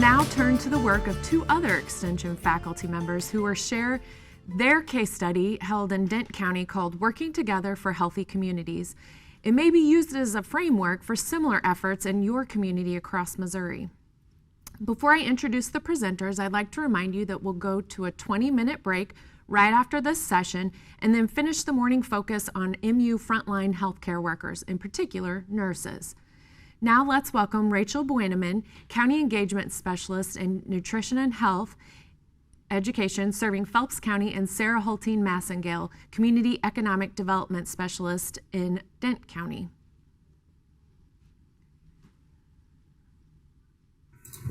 now turn to the work of two other Extension faculty members who will share their case study held in Dent County called Working Together for Healthy Communities. It may be used as a framework for similar efforts in your community across Missouri. Before I introduce the presenters, I'd like to remind you that we'll go to a 20-minute break right after this session and then finish the morning focus on MU frontline healthcare workers, in particular nurses. Now let's welcome Rachel Buenaman, County Engagement Specialist in Nutrition and Health Education, serving Phelps County, and Sarah Hulteen Massengale, Community Economic Development Specialist in Dent County.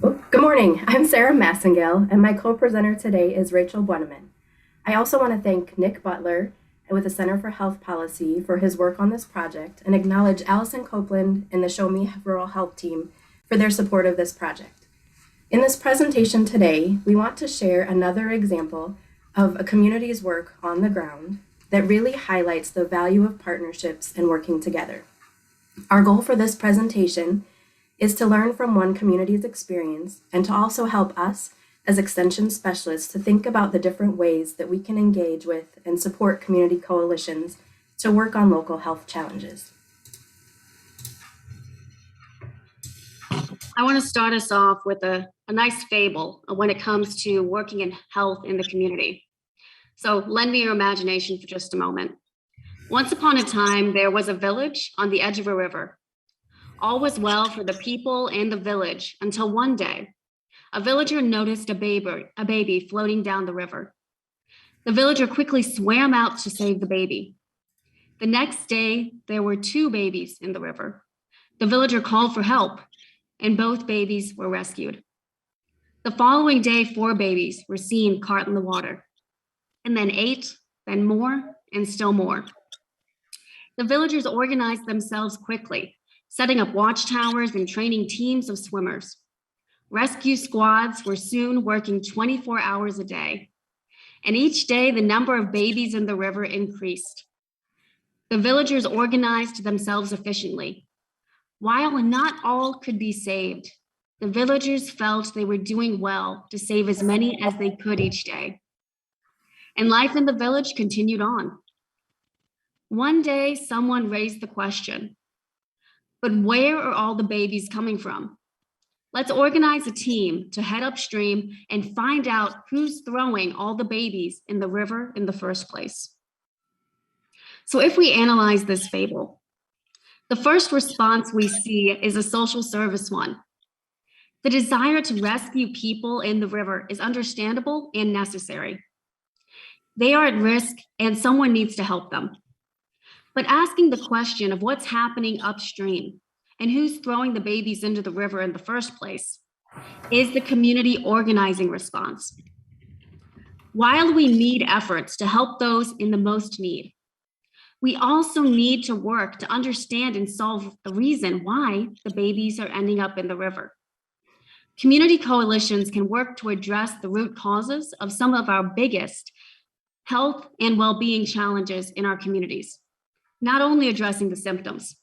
Good morning, I'm Sarah Massengale, and my co-presenter today is Rachel Buenaman. I also want to thank Nick Butler with the Center for Health Policy for his work on this project and acknowledge Allison Copeland and the Show Me Rural Health team for their support of this project. In this presentation today, we want to share another example of a community's work on the ground that really highlights the value of partnerships and working together. Our goal for this presentation is to learn from one community's experience and to also help us as Extension specialists to think about the different ways that we can engage with and support community coalitions to work on local health challenges. I want to start us off with a nice fable when it comes to working in health in the community. So lend me your imagination for just a moment. Once upon a time, there was a village on the edge of a river. All was well for the people and the village until one day, a villager noticed a baby floating down the river. The villager quickly swam out to save the baby. The next day, there were two babies in the river. The villager called for help, and both babies were rescued. The following day, 4 babies were seen caught in the water, and then 8, then more, and still more. The villagers organized themselves quickly, setting up watchtowers and training teams of swimmers. Rescue squads were soon working 24 hours a day, and each day the number of babies in the river increased. The villagers organized themselves efficiently. While not all could be saved, the villagers felt they were doing well to save as many as they could each day. And life in the village continued on. One day, someone raised the question, but where are all the babies coming from? Let's organize a team to head upstream and find out who's throwing all the babies in the river in the first place. So if we analyze this fable, the first response we see is a social service one. The desire to rescue people in the river is understandable and necessary. They are at risk and someone needs to help them. But asking the question of what's happening upstream and who's throwing the babies into the river in the first place is the community organizing response. While we need efforts to help those in the most need, we also need to work to understand and solve the reason why the babies are ending up in the river. Community coalitions can work to address the root causes of some of our biggest health and well-being challenges in our communities, not only addressing the symptoms.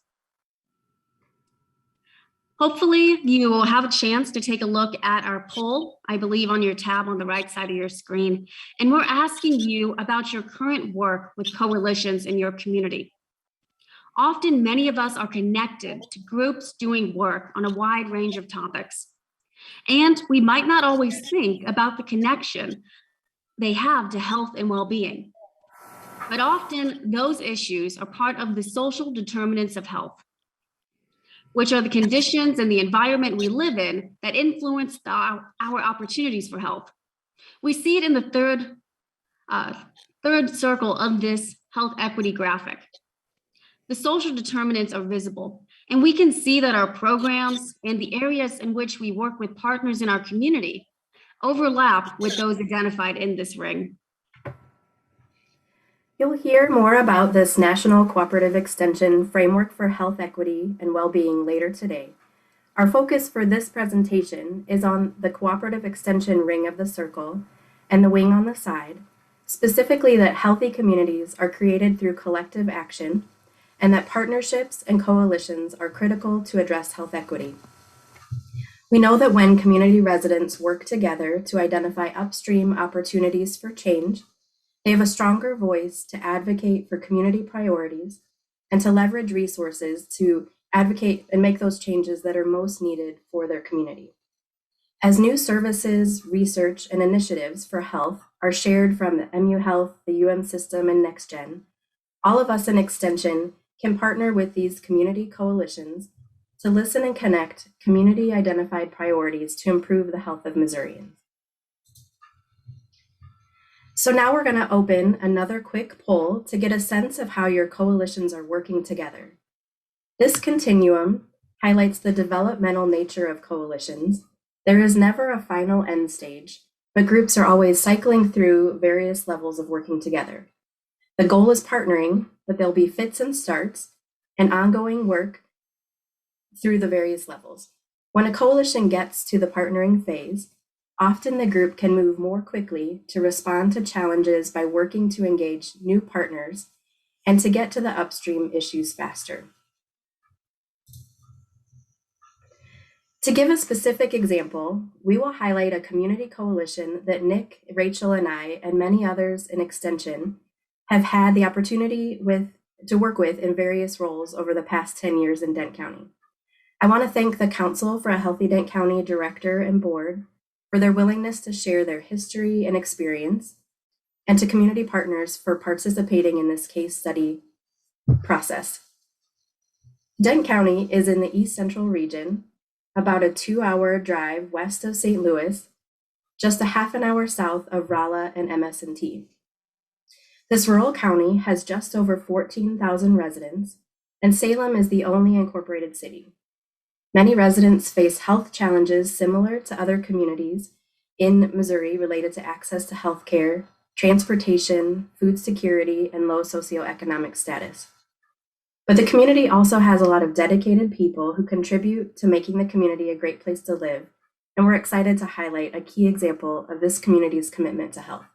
Hopefully you will have a chance to take a look at our poll, I believe on your tab on the right side of your screen. And we're asking you about your current work with coalitions in your community. Often, many of us are connected to groups doing work on a wide range of topics. And we might not always think about the connection they have to health and well-being. But often those issues are part of the social determinants of health, which are the conditions and the environment we live in that influence our opportunities for health. We see it in the third circle of this health equity graphic. The social determinants are visible, and we can see that our programs and the areas in which we work with partners in our community overlap with those identified in this ring. You'll hear more about this National Cooperative Extension Framework for Health Equity and Wellbeing later today. Our focus for this presentation is on the Cooperative Extension ring of the circle and the wing on the side, specifically that healthy communities are created through collective action and that partnerships and coalitions are critical to address health equity. We know that when community residents work together to identify upstream opportunities for change, they have a stronger voice to advocate for community priorities and to leverage resources to advocate and make those changes that are most needed for their community. As new services, research, and initiatives for health are shared from the MU Health, the UM system, and NextGen, all of us in Extension can partner with these community coalitions to listen and connect community-identified priorities to improve the health of Missourians. So now we're going to open another quick poll to get a sense of how your coalitions are working together. This continuum highlights the developmental nature of coalitions. There is never a final end stage, but groups are always cycling through various levels of working together. The goal is partnering, but there'll be fits and starts and ongoing work through the various levels. When a coalition gets to the partnering phase, often the group can move more quickly to respond to challenges by working to engage new partners and to get to the upstream issues faster. To give a specific example, we will highlight a community coalition that Nick, Rachel, and I, and many others in Extension have had the opportunity to work with in various roles over the past 10 years in Dent County. I want to thank the Council for a Healthy Dent County Director and Board for their willingness to share their history and experience, and to community partners for participating in this case study process. Dent County is in the East Central region, about a 2-hour drive west of St. Louis, just a half an hour south of Rolla and MS&T. This rural county has just over 14,000 residents, and Salem is the only incorporated city. Many residents face health challenges similar to other communities in Missouri related to access to health care, transportation, food security, and low socioeconomic status. But the community also has a lot of dedicated people who contribute to making the community a great place to live, and we're excited to highlight a key example of this community's commitment to health.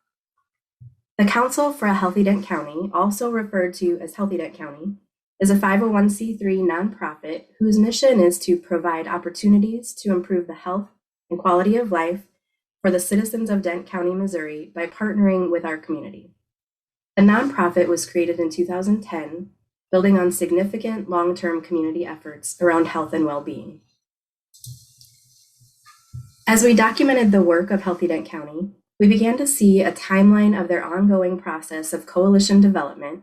The Council for a Healthy Dent County, also referred to as Healthy Dent County, is a 501c3 nonprofit whose mission is to provide opportunities to improve the health and quality of life for the citizens of Dent County, Missouri, by partnering with our community. The nonprofit was created in 2010, building on significant long-term community efforts around health and well-being. As we documented the work of Healthy Dent County, we began to see a timeline of their ongoing process of coalition development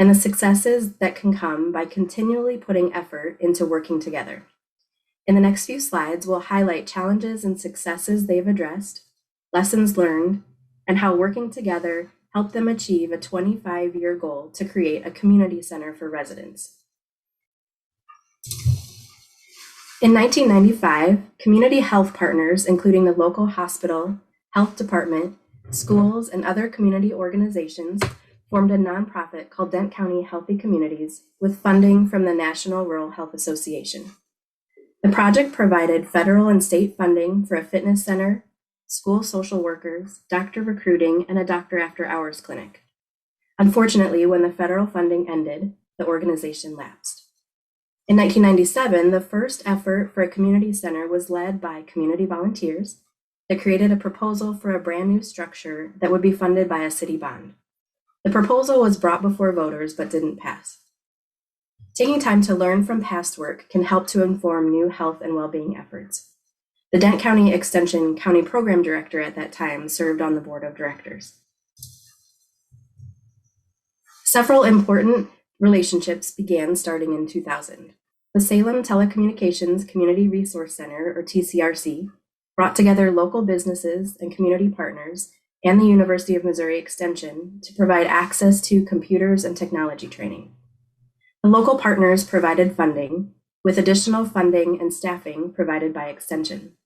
and the successes that can come by continually putting effort into working together. In the next few slides, we'll highlight challenges and successes they've addressed, lessons learned, and how working together helped them achieve a 25-year goal to create a community center for residents. In 1995, community health partners, including the local hospital, health department, schools, and other community organizations, formed a nonprofit called Dent County Healthy Communities with funding from the National Rural Health Association. The project provided federal and state funding for a fitness center, school social workers, doctor recruiting, and a doctor after hours clinic. Unfortunately, when the federal funding ended, the organization lapsed. In 1997, the first effort for a community center was led by community volunteers that created a proposal for a brand new structure that would be funded by a city bond. The proposal was brought before voters but didn't pass. Taking time to learn from past work can help to inform new health and well-being efforts. The Dent County Extension County Program Director at that time served on the board of directors. Several important relationships began starting in 2000. The Salem Telecommunications Community Resource Center, or TCRC, brought together local businesses and community partners and the University of Missouri Extension to provide access to computers and technology training. The local partners provided funding, with additional funding and staffing provided by Extension.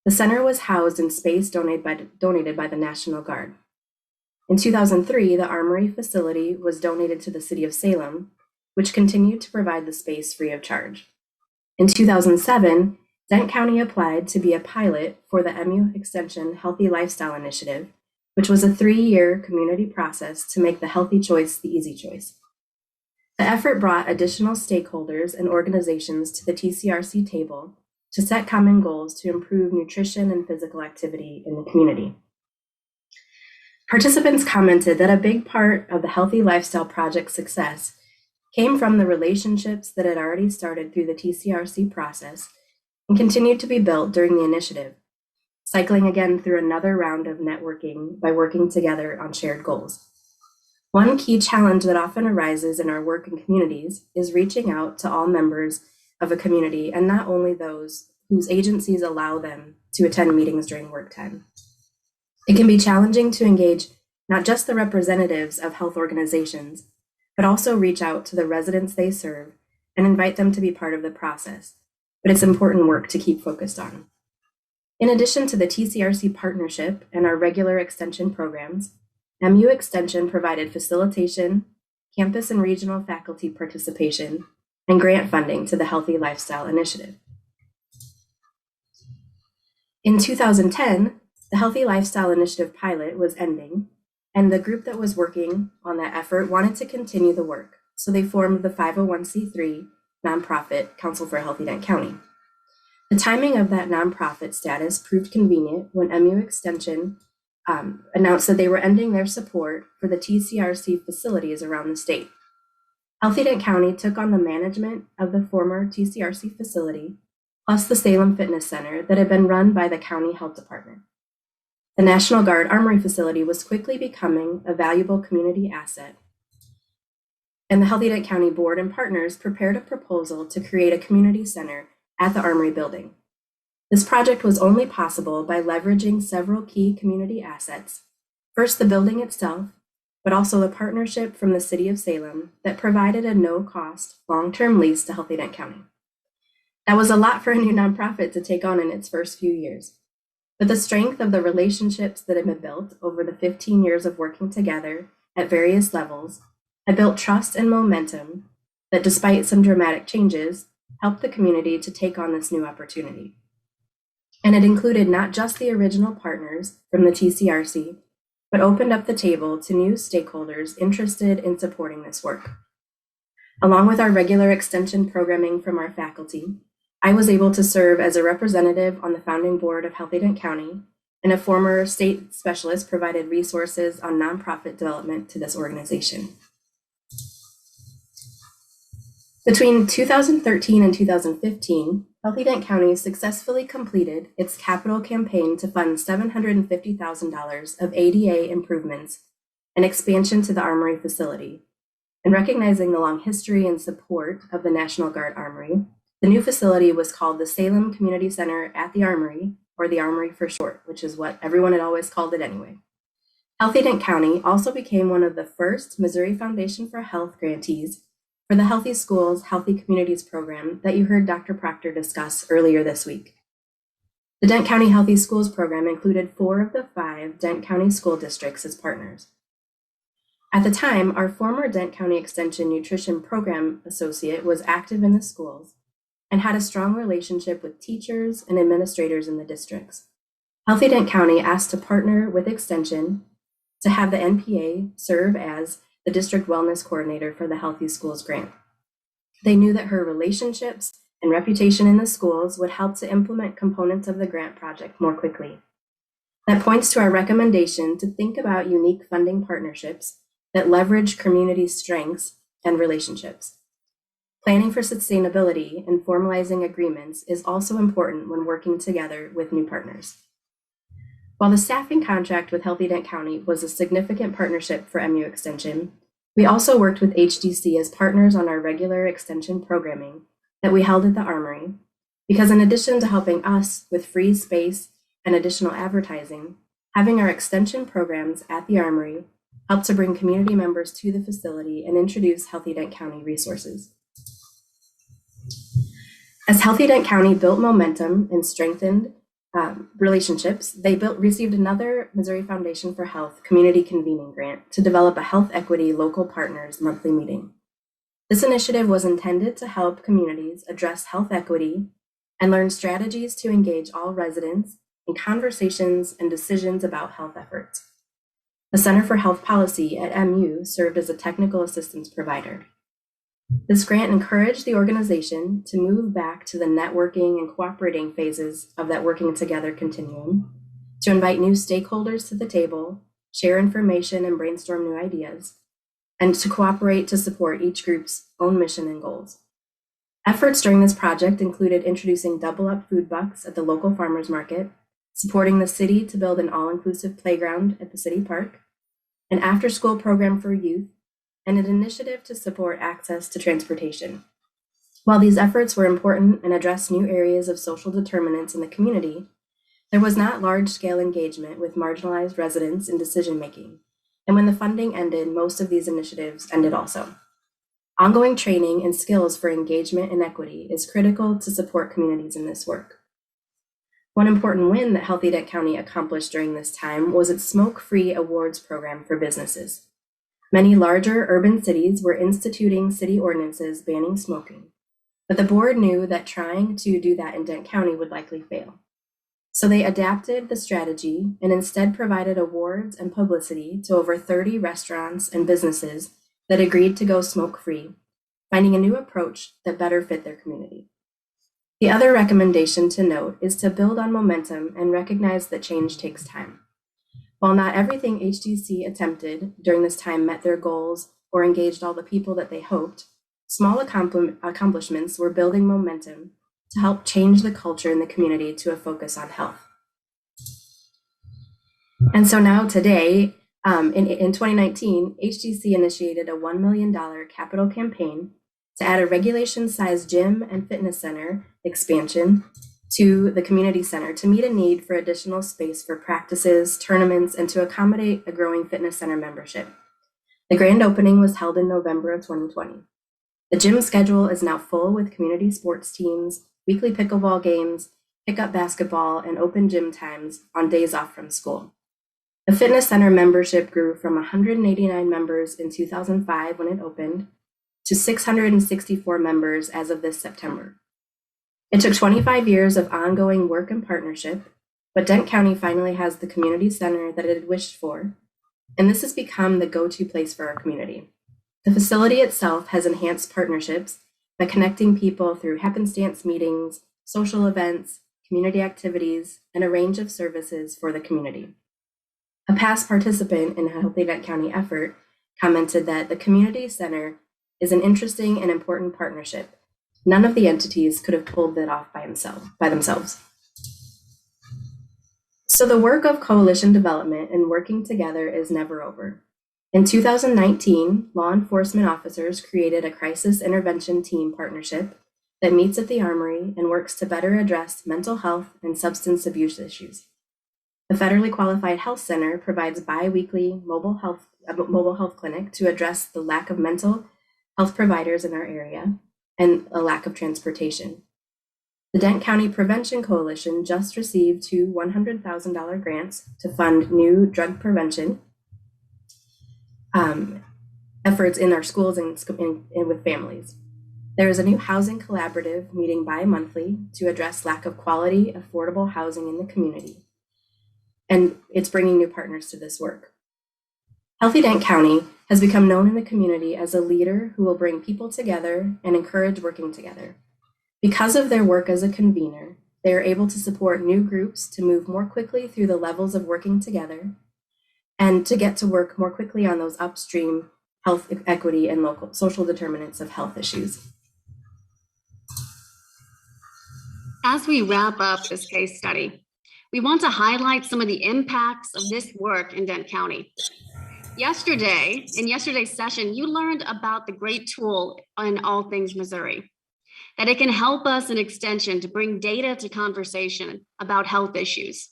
The center was housed in space donated by the National Guard. In 2003, the Armory facility was donated to the city of Salem, which continued to provide the space free of charge. In 2007, Dent County applied to be a pilot for the MU Extension Healthy Lifestyle Initiative, which was a 3-year community process to make the healthy choice the easy choice. The effort brought additional stakeholders and organizations to the TCRC table to set common goals to improve nutrition and physical activity in the community. Participants commented that a big part of the Healthy Lifestyle Project's success came from the relationships that had already started through the TCRC process and continued to be built during the initiative, cycling again through another round of networking by working together on shared goals. One key challenge that often arises in our work in communities is reaching out to all members of a community and not only those whose agencies allow them to attend meetings during work time. It can be challenging to engage not just the representatives of health organizations, but also reach out to the residents they serve and invite them to be part of the process. But it's important work to keep focused on. In addition to the TCRC partnership and our regular extension programs, MU Extension provided facilitation, campus and regional faculty participation, and grant funding to the Healthy Lifestyle Initiative. In 2010, the Healthy Lifestyle Initiative pilot was ending, and the group that was working on that effort wanted to continue the work, so they formed the 501c3 nonprofit Council for Healthy Dent County. The timing of that nonprofit status proved convenient when MU Extension announced that they were ending their support for the TCRC facilities around the state. Healthy Dent County took on the management of the former TCRC facility, plus the Salem Fitness Center that had been run by the county health department. The National Guard Armory facility was quickly becoming a valuable community asset, and the Healthy Dent County Board and partners prepared a proposal to create a community center at the Armory building. This project was only possible by leveraging several key community assets. First, the building itself, but also the partnership from the City of Salem that provided a no-cost, long-term lease to Healthy Dent County. That was a lot for a new nonprofit to take on in its first few years. But the strength of the relationships that had been built over the 15 years of working together at various levels had built trust and momentum that, despite some dramatic changes, helped the community to take on this new opportunity. And it included not just the original partners from the TCRC, but opened up the table to new stakeholders interested in supporting this work. Along with our regular extension programming from our faculty, I was able to serve as a representative on the founding board of Healthy Dent County, and a former state specialist provided resources on nonprofit development to this organization. Between 2013 and 2015, Healthy Dent County successfully completed its capital campaign to fund $750,000 of ADA improvements and expansion to the Armory facility. And recognizing the long history and support of the National Guard Armory, the new facility was called the Salem Community Center at the Armory, or the Armory for short, which is what everyone had always called it anyway. Healthy Dent County also became one of the first Missouri Foundation for Health grantees for the Healthy Schools, Healthy Communities program that you heard Dr. Proctor discuss earlier this week. The Dent County Healthy Schools program included 4 of the 5 Dent County school districts as partners. At the time, our former Dent County Extension Nutrition Program associate was active in the schools and had a strong relationship with teachers and administrators in the districts. Healthy Dent County asked to partner with Extension to have the NPA serve as the district wellness coordinator for the Healthy Schools grant. They knew that her relationships and reputation in the schools would help to implement components of the grant project more quickly. That points to our recommendation to think about unique funding partnerships that leverage community strengths and relationships. Planning for sustainability and formalizing agreements is also important when working together with new partners. While the staffing contract with Healthy Dent County was a significant partnership for MU Extension, we also worked with HDC as partners on our regular extension programming that we held at the Armory, because in addition to helping us with free space and additional advertising, having our extension programs at the Armory helped to bring community members to the facility and introduce Healthy Dent County resources. As Healthy Dent County built momentum and strengthened relationships, they received another Missouri Foundation for Health community convening grant to develop a health equity local partners monthly meeting. This initiative was intended to help communities address health equity and learn strategies to engage all residents in conversations and decisions about health efforts. The Center for Health Policy at MU served as a technical assistance provider. This grant encouraged the organization to move back to the networking and cooperating phases of that working together continuum, to invite new stakeholders to the table, share information and brainstorm new ideas, and to cooperate to support each group's own mission and goals. Efforts during this project included introducing double-up food bucks at the local farmers market, supporting the city to build an all-inclusive playground at the city park, an after-school program for youth, and an initiative to support access to transportation. While these efforts were important and addressed new areas of social determinants in the community, there was not large-scale engagement with marginalized residents in decision-making, and when the funding ended, most of these initiatives ended also. Ongoing training and skills for engagement and equity is critical to support communities in this work. One important win that Healthy Dent County accomplished during this time was its smoke-free awards program for businesses. Many larger urban cities were instituting city ordinances banning smoking, but the board knew that trying to do that in Dent County would likely fail. So they adapted the strategy and instead provided awards and publicity to over 30 restaurants and businesses that agreed to go smoke-free, finding a new approach that better fit their community. The other recommendation to note is to build on momentum and recognize that change takes time. While not everything HDC attempted during this time met their goals or engaged all the people that they hoped, small accomplishments were building momentum to help change the culture in the community to a focus on health. And so now today, in 2019, HDC initiated a $1 million capital campaign to add a regulation-sized gym and fitness center expansion to the community center to meet a need for additional space for practices, tournaments, and to accommodate a growing fitness center membership. The grand opening was held in November of 2020. The gym schedule is now full with community sports teams, weekly pickleball games, pickup basketball, and open gym times on days off from school. The fitness center membership grew from 189 members in 2005 when it opened to 664 members as of this September. It took 25 years of ongoing work and partnership, but Dent County finally has the community center that it had wished for, and this has become the go-to place for our community. The facility itself has enhanced partnerships by connecting people through happenstance meetings, social events, community activities, and a range of services for the community. A past participant in a Healthy Dent County effort commented that the community center is an interesting and important partnership. None of the entities could have pulled that off by themselves. So the work of coalition development and working together is never over. In 2019, law enforcement officers created a crisis intervention team partnership that meets at the Armory and works to better address mental health and substance abuse issues. The Federally Qualified Health Center provides bi-weekly mobile health clinic to address the lack of mental health providers in our area and a lack of transportation. The Dent County Prevention Coalition just received two $100,000 grants to fund new drug prevention efforts in our schools and with families. There is a new housing collaborative meeting bi-monthly to address lack of quality, affordable housing in the community. And it's bringing new partners to this work. Healthy Dent County has become known in the community as a leader who will bring people together and encourage working together. Because of their work as a convener, they are able to support new groups to move more quickly through the levels of working together and to get to work more quickly on those upstream health equity and local social determinants of health issues. As we wrap up this case study, we want to highlight some of the impacts of this work in Dent County. In yesterday's session, you learned about the great tool on All Things Missouri, that it can help us in extension to bring data to conversation about health issues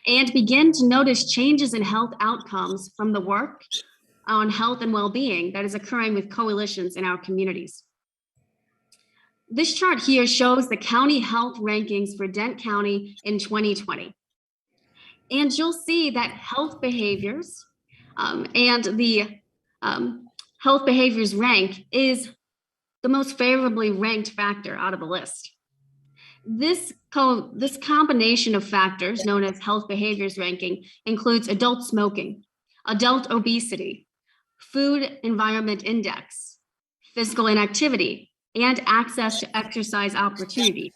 and begin to notice changes in health outcomes from the work on health and well-being that is occurring with coalitions in our communities. This chart here shows the county health rankings for Dent County in 2020. And you'll see that health behaviors and the health behaviors rank is the most favorably ranked factor out of the list. This combination of factors known as health behaviors ranking includes adult smoking, adult obesity, food environment index, physical inactivity, and access to exercise opportunity.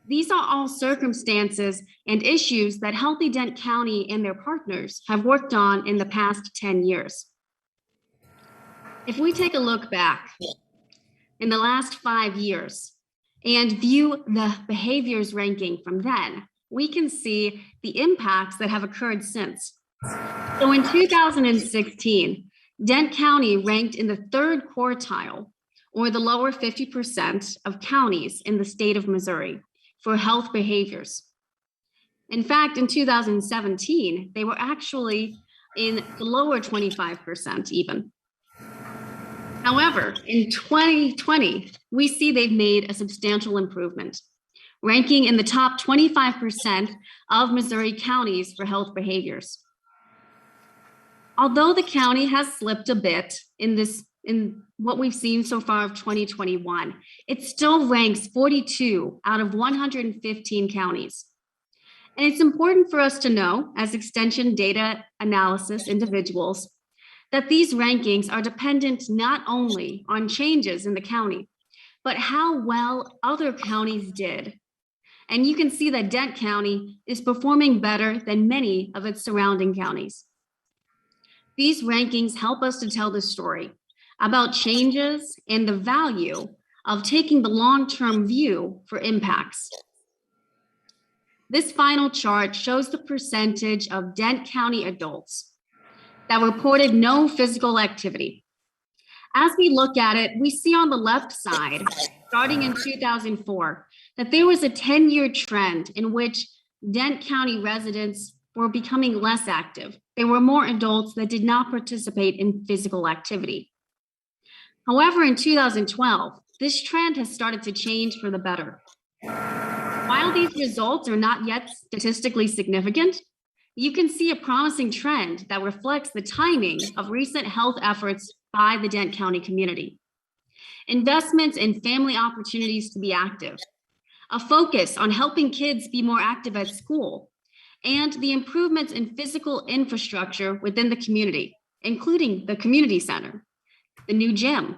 These are all circumstances and issues that Healthy Dent County and their partners have worked on in the past 10 years. If we take a look back in the last 5 years and view the behaviors ranking from then, we can see the impacts that have occurred since. So in 2016, Dent County ranked in the third quartile, or the lower 50% of counties in the state of Missouri, for health behaviors. In fact, in 2017, they were actually in the lower 25% even. However, in 2020, we see they've made a substantial improvement, ranking in the top 25% of Missouri counties for health behaviors. Although the county has slipped a bit in what we've seen so far of 2021, it still ranks 42 out of 115 counties. And it's important for us to know, as extension data analysis individuals, that these rankings are dependent not only on changes in the county, but how well other counties did. And you can see that Dent County is performing better than many of its surrounding counties. These rankings help us to tell the story about changes and the value of taking the long-term view for impacts. This final chart shows the percentage of Dent County adults that reported no physical activity. As we look at it, we see on the left side, starting in 2004, that there was a 10-year trend in which Dent County residents were becoming less active. There were more adults that did not participate in physical activity. However, in 2012, this trend has started to change for the better. While these results are not yet statistically significant, you can see a promising trend that reflects the timing of recent health efforts by the Dent County community. Investments in family opportunities to be active, a focus on helping kids be more active at school, and the improvements in physical infrastructure within the community, including the community center, the new gym,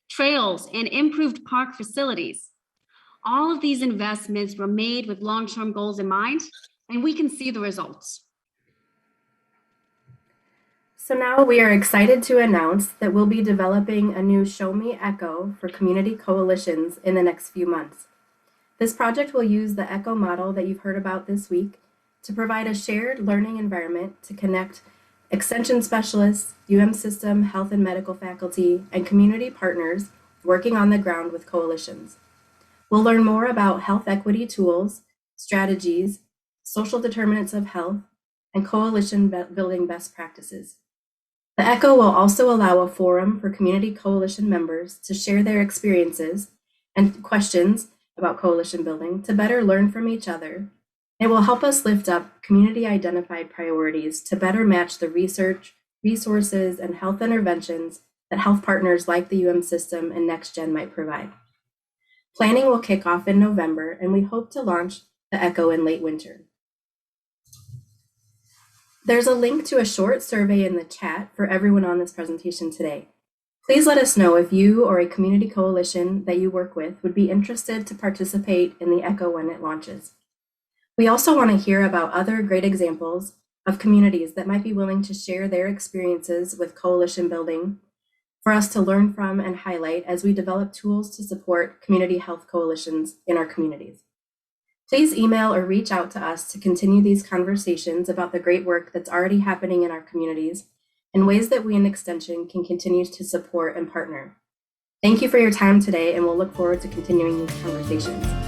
trails, and improved park facilities. All of these investments were made with long-term goals in mind, and we can see the results. So now we are excited to announce that we'll be developing a new Show Me Echo for community coalitions in the next few months. This project will use the Echo model that you've heard about this week to provide a shared learning environment to connect extension specialists, system, health and medical faculty, and community partners working on the ground with coalitions. We'll learn more about health equity tools, strategies, social determinants of health, and coalition building best practices. The ECHO will also allow a forum for community coalition members to share their experiences and questions about coalition building to better learn from each other. It will help us lift up community-identified priorities to better match the research, resources, and health interventions that health partners like the system and NextGen might provide. Planning will kick off in November, and we hope to launch the ECHO in late winter. There's a link to a short survey in the chat for everyone on this presentation today. Please let us know if you or a community coalition that you work with would be interested to participate in the ECHO when it launches. We also want to hear about other great examples of communities that might be willing to share their experiences with coalition building for us to learn from and highlight as we develop tools to support community health coalitions in our communities. Please email or reach out to us to continue these conversations about the great work that's already happening in our communities and ways that we in Extension can continue to support and partner. Thank you for your time today, and we'll look forward to continuing these conversations.